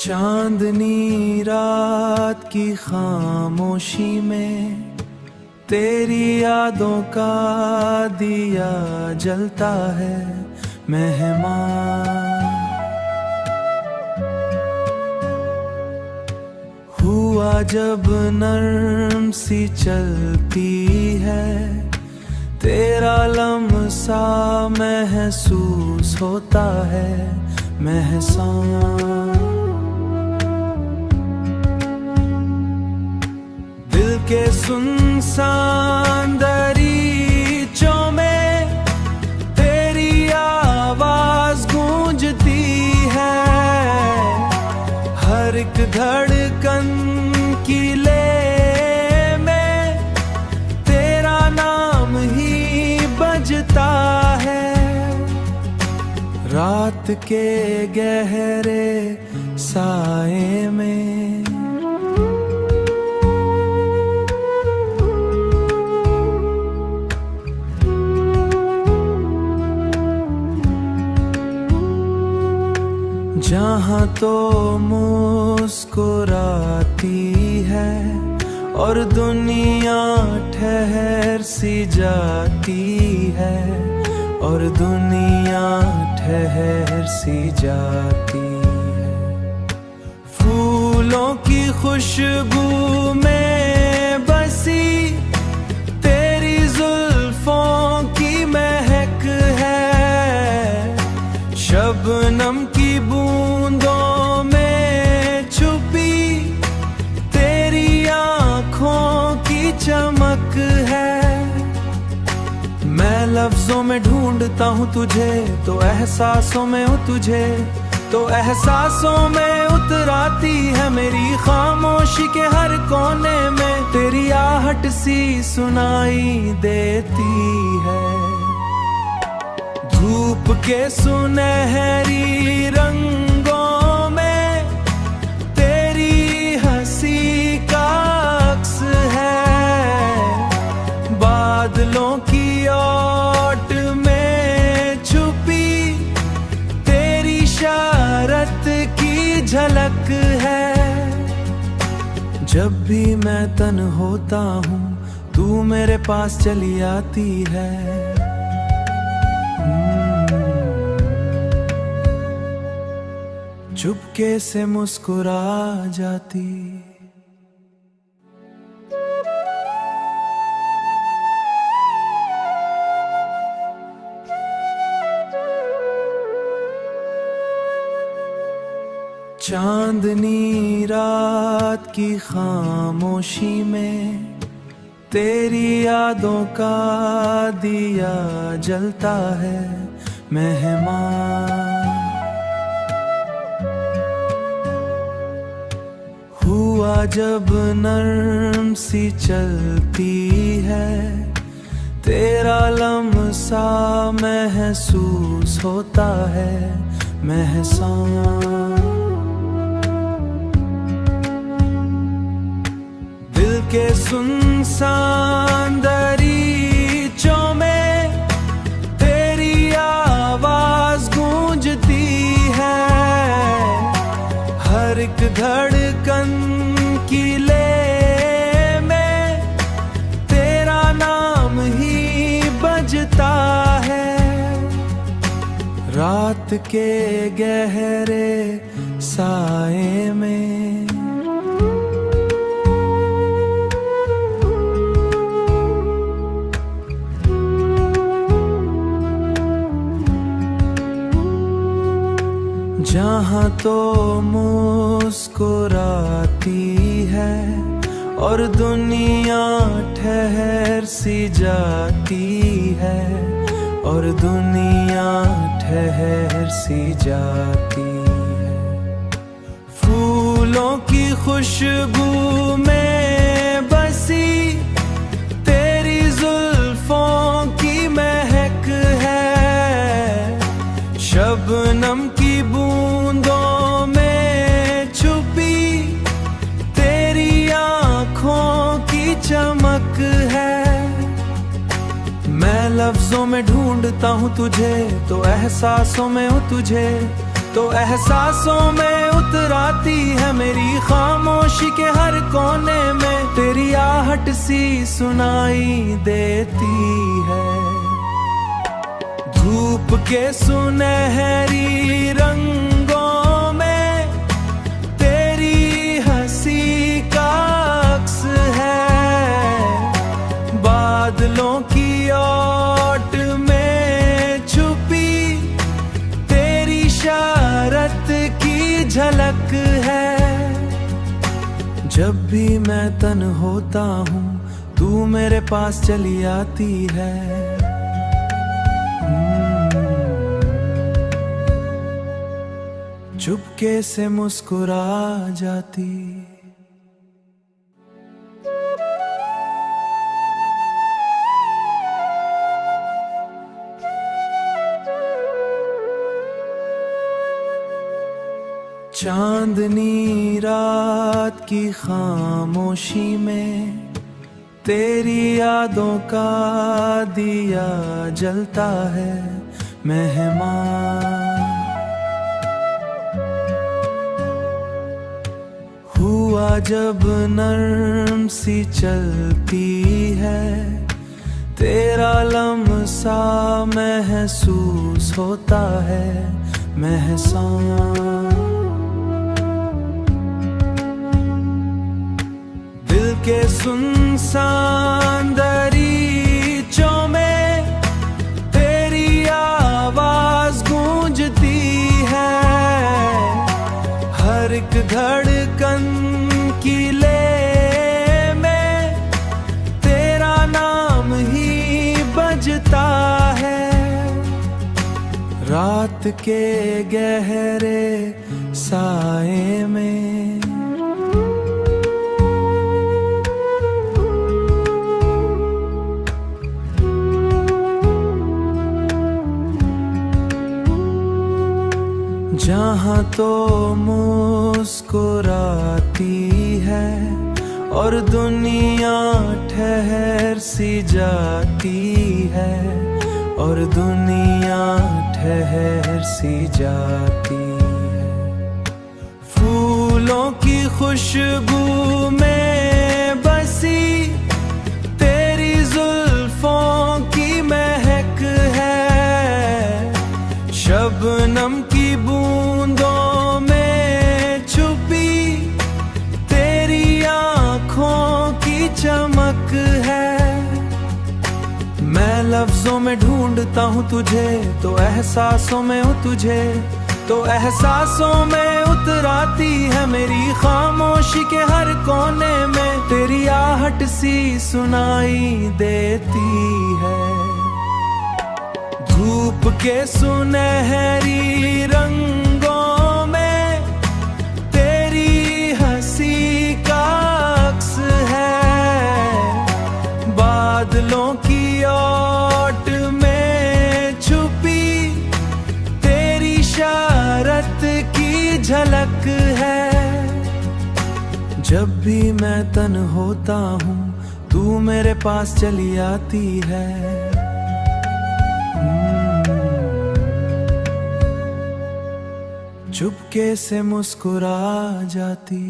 चांदनी रात की खामोशी में तेरी यादों का दिया जलता है मेहमान। हुआ जब नर्म सी चलती है तेरा लम्सा महसूस होता है महसान। दिल के सुनसान दरीचों में तेरी आवाज गूंजती है। हर एक धड़कन की ले में तेरा नाम ही बजता है। रात के गहरे साए में जहाँ तो मुस्कुराती है और दुनिया ठहर सी जाती है और दुनिया ठहर सी जाती है। फूलों की खुशबू में बसी तेरी जुल्फों की महक है। शबनम की बूंदों में छुपी तेरी आँखों की चमक है। मैं लफ्जों में ढूंढता हूँ तुझे तो एहसासों में हूँ तुझे तो एहसासों में उतराती है मेरी खामोशी के हर कोने में तेरी आहट सी सुनाई देती है। धूप के सुनहरी रंगों में तेरी हंसी का अक्स है। बादलों की ओट में छुपी तेरी शरारत की झलक है। जब भी मैं तन होता हूँ तू मेरे पास चली आती है। चुपके से मुस्कुरा जाती। चांदनी रात की खामोशी में तेरी यादों का दिया जलता है मेहमान। हुआ जब नर्म सी चलती है तेरा लम्सा महसूस होता है महसान। दिल के सुनसान दरीचों में तेरी आवाज गूंजती है। हर एक धड़कन की ले में तेरा नाम ही बजता है। रात के गहरे साए में जहाँ तो मुस्कुराती है और दुनिया ठहर सी जाती है और दुनिया ठहर सी जाती है। फूलों की खुशबू में बसी तेरी जुल्फों की महक है। शबनम की बूंदों में छुपी तेरी आँखों की चमक है। मैं लफ्जों में ढूंढता हूँ तुझे तो एहसासों में हूँ तुझे तो एहसासों में उतराती है मेरी खामोशी के हर कोने में, तेरी आहट सी सुनाई देती है। धूप के सुनहरी रंगों में तेरी हंसी का अक्स है, बादलों की ओट में छुपी तेरी शरारत की झलक है। जब भी मैं तन होता हूँ तू मेरे पास चली आती है। चुपके से मुस्कुरा जाती। चांदनी रात की खामोशी में तेरी यादों का दिया जलता है मेहमान। हुआ जब नर्म सी चलती है तेरा लम्सा महसूस होता है महसान। दिल के सुनसान दरीचों में तेरी आवाज गूंजती है, हर एक धड़कन की ले में तेरा नाम ही बजता है। रात के गहरे साए में जहाँ तो मुस्कुराती है और दुनिया ठहर सी जाती है, और दुनिया ठहर सी जाती है। फूलों की खुशबू में बसी तेरी जुल्फों की महक है, शबनम की बूंदों में छुपी तेरी आँखों की चमक है। मैं लफ्जों में ढूंढता हूँ तुझे तो एहसासों में हूँ तुझे, तो एहसासों में उतराती है मेरी खामोशी के हर कोने में, तेरी आहट सी सुनाई देती है। धूप के सुनहरी रंगों में तेरी हंसी का अक्स है, बादलों की ओट में छुपी तेरी शरारत की झलक है। जब भी मैं तन होता हूँ तू मेरे पास चली आती है। चुपके से मुस्कुरा जाती।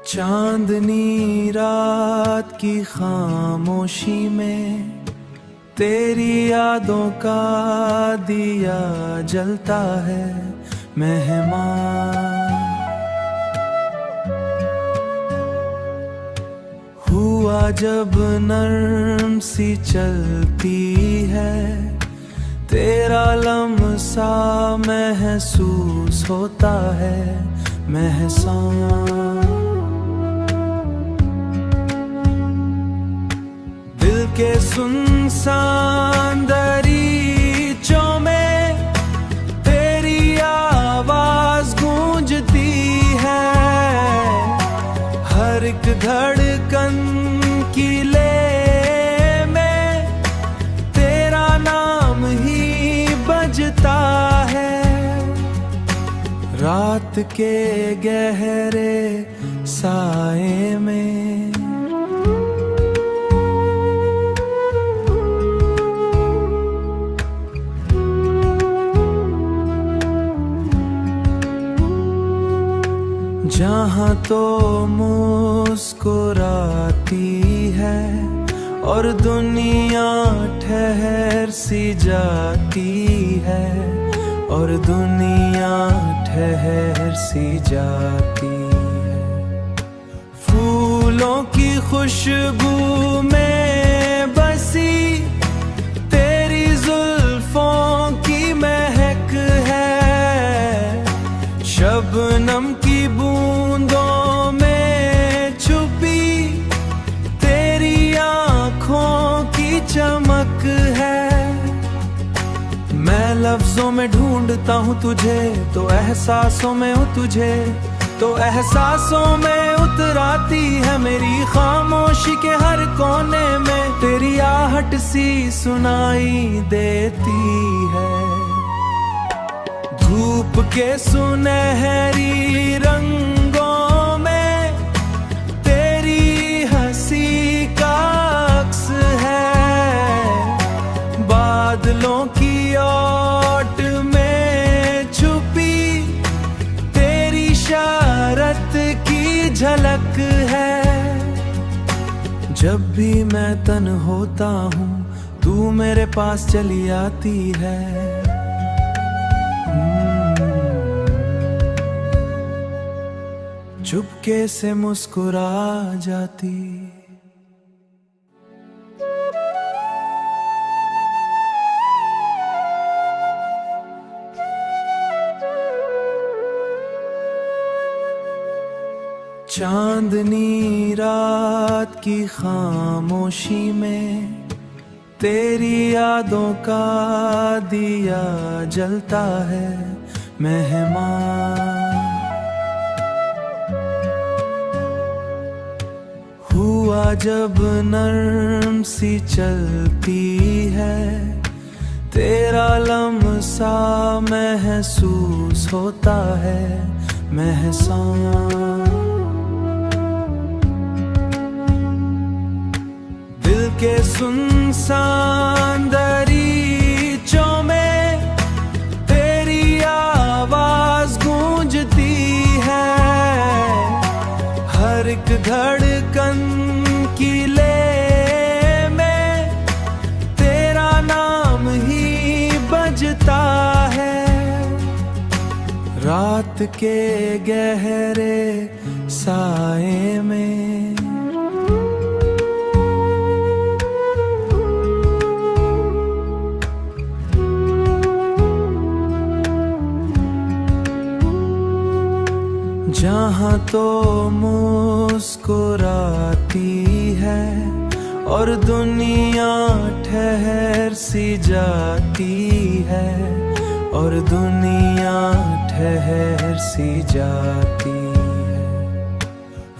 चांदनी रात की खामोशी में तेरी यादों का दिया जलता है मेहमान। हुआ जब नर्म सी चलती है तेरा लम्सा महसूस होता है महसान। दिल के सुनसान दरीचों में तेरी आवाज गूंजती है, हर एक धड़कन की ले में तेरा नाम ही बजता है। रात के गहरे साए में जहाँ तो मुस्कुराती है और दुनिया ठहर सी जाती है, और दुनिया ठहर सी जाती है। फूलों की खुशबू में बसी तेरी जुल्फों की महक है, शबनम की बूंदों में छुपी तेरी आँखों की चमक है। मैं लफ्जों में ढूंढता हूँ तुझे, तो एहसासों में हूँ तुझे, तो एहसासों में उतराती है मेरी खामोशी के हर कोने में। तेरी आहट सी सुनाई देती है, धूप के सुनहरी रंगों में तेरी हंसी का अक्स है, बादलों की ओट में छुपी तेरी शरारत की झलक है। जब भी मैं तन होता हूँ तू मेरे पास चली आती है। चुपके से मुस्कुरा जाती। चांदनी रात की खामोशी में तेरी यादों का दिया जलता है मेहमान। हुआ जब नर्म सी चलती है तेरा लम्सा महसूस होता है महसान। दिल के सुनसान दरीचों में तेरी आवाज गूंजती है, हर एक धड़कन की ले में तेरा नाम ही बजता है। रात के गहरे साए में जहाँ तो मुस्कुराती है और दुनिया ठहर सी जाती है, और दुनिया ठहर सी जाती है।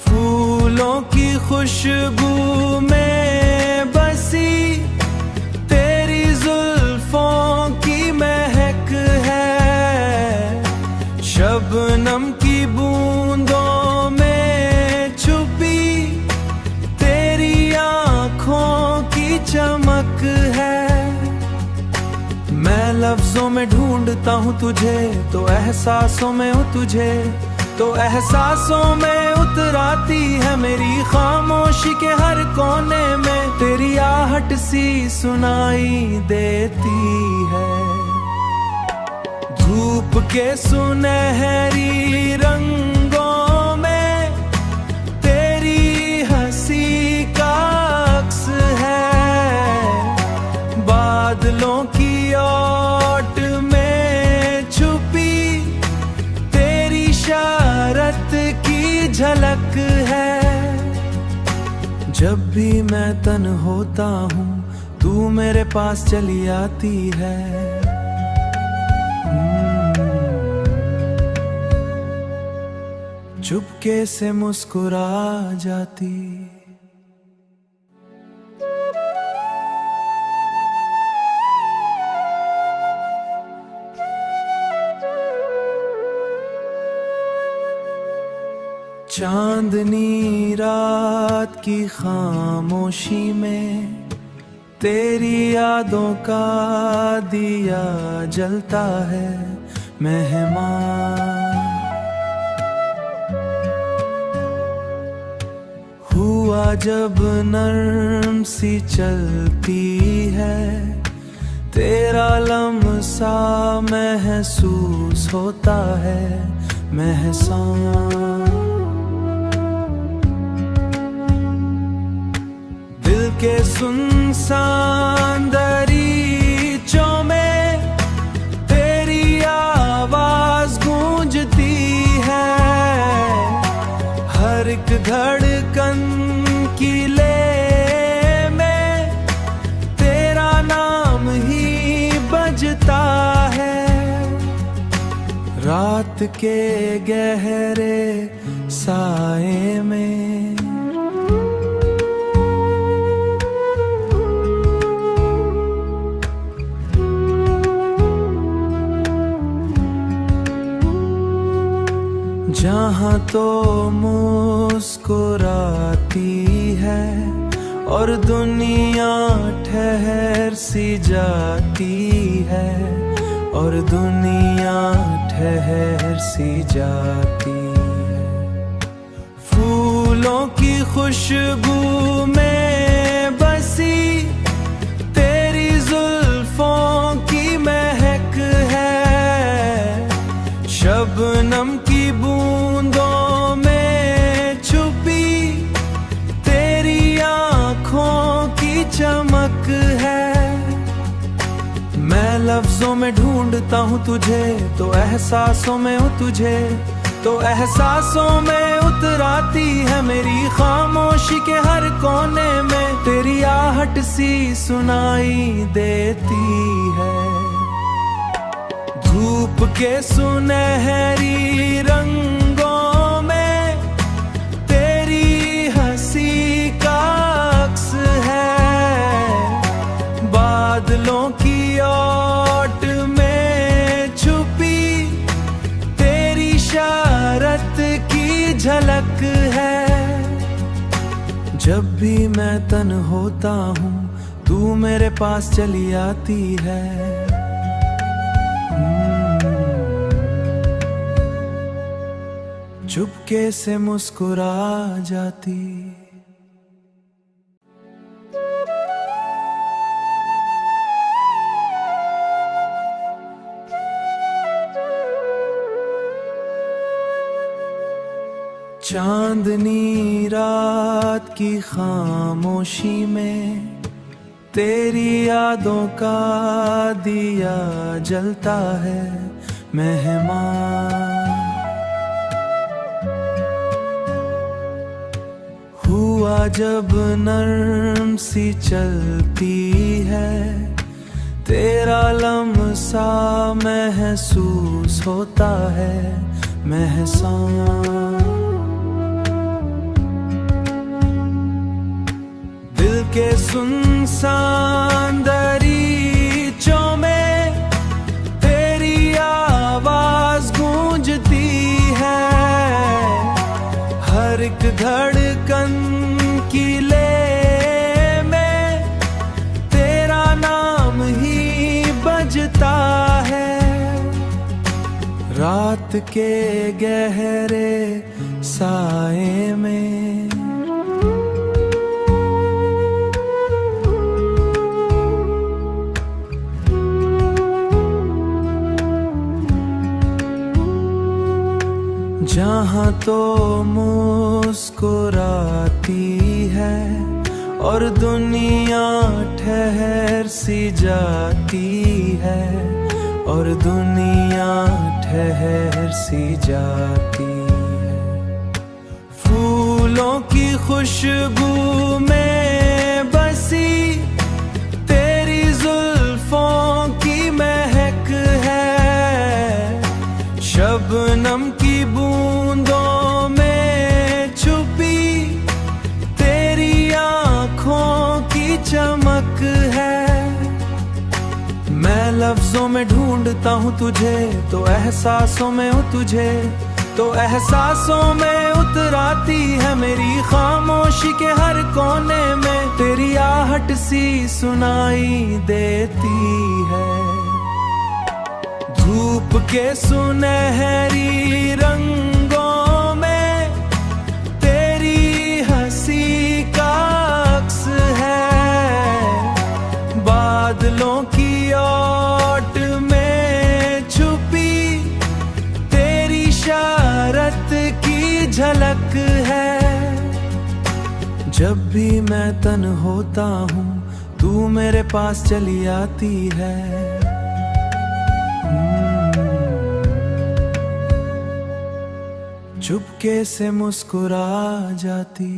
फूलों की खुशबू में बसी तेरी जुल्फों की महक है, शबनम की बूंदों में छुपी तेरी आँखों की चमक है। मैं लफ्जों में ढूंढता हूँ तुझे, तो एहसासों में हूँ तुझे, तो एहसासों में उतराती है मेरी खामोशी के हर कोने में। तेरी आहट सी सुनाई देती है, धूप के सुनहरी रंगों में तेरी हंसी का अक्स है, बादलों की ओट में छुपी तेरी शरारत की झलक है। जब भी मैं तन होता हूँ तू मेरे पास चली आती है। चुपके से मुस्कुरा जाती। चांदनी रात की खामोशी में तेरी यादों का दिया जलता है मेहमान। हुआ जब नर्म सी चलती है तेरा लम्सा महसूस होता है महसान। दिल के सुनसान दरीचों में तेरी आवाज गूंजती है। हर एक धड़कन की ले में तेरा नाम ही बजता है। रात के गहरे साए में जहाँ तो मुस्कुराती है और दुनिया ठहर सी जाती है और दुनिया ठहर सी जाती है। फूलों की खुशबू में बसी तेरी जुल्फों की महक है। शबनम की बूंदों में छुपी तेरी आँखों की चमक है। मैं लफ्जों में ढूंढता हूँ तुझे तो एहसासों में हूँ तुझे, तो एहसासों में उतराती है मेरी खामोशी के हर कोने में तेरी आहट सी सुनाई देती है। धूप के सुनहरी रंगों में तेरी हंसी का अक्स है। बादलों की ओट में छुपी तेरी शरारत की झलक है। जब भी मैं तन होता हूँ तू मेरे पास चली आती है। चुपके से मुस्कुरा जाती। चांदनी रात की खामोशी में तेरी यादों का दिया जलता है मेहमान। हुआ जब नर्म सी चलती है तेरा लम्सा महसूस होता है महसान। दिल के सुनसान दरीचों में तेरी आवाज गूंजती है। हर एक धड़कन की ले में तेरा नाम ही बजता है। रात के गहरे साए में जहाँ तो मुस्कुराती है और दुनिया ठहर सी जाती है और दुनिया ठहर सी जाती है। फूलों की खुशबू में बसी तेरी जुल्फों की महक है। शबनम की बूंदों में छुपी तेरी आँखों की चमक है। मैं लफ्जों में ढूंढता हूँ तुझे तो एहसासों में हूँ तुझे, तो एहसासों में उतराती है मेरी खामोशी के हर कोने में, तेरी आहट सी सुनाई देती है। धूप के सुनहरी रंगों में तेरी हंसी का अक्स है, बादलों की ओट में छुपी तेरी शरारत की झलक है। जब भी मैं तन होता हूँ तू मेरे पास चली आती है। चुपके से मुस्कुरा जाती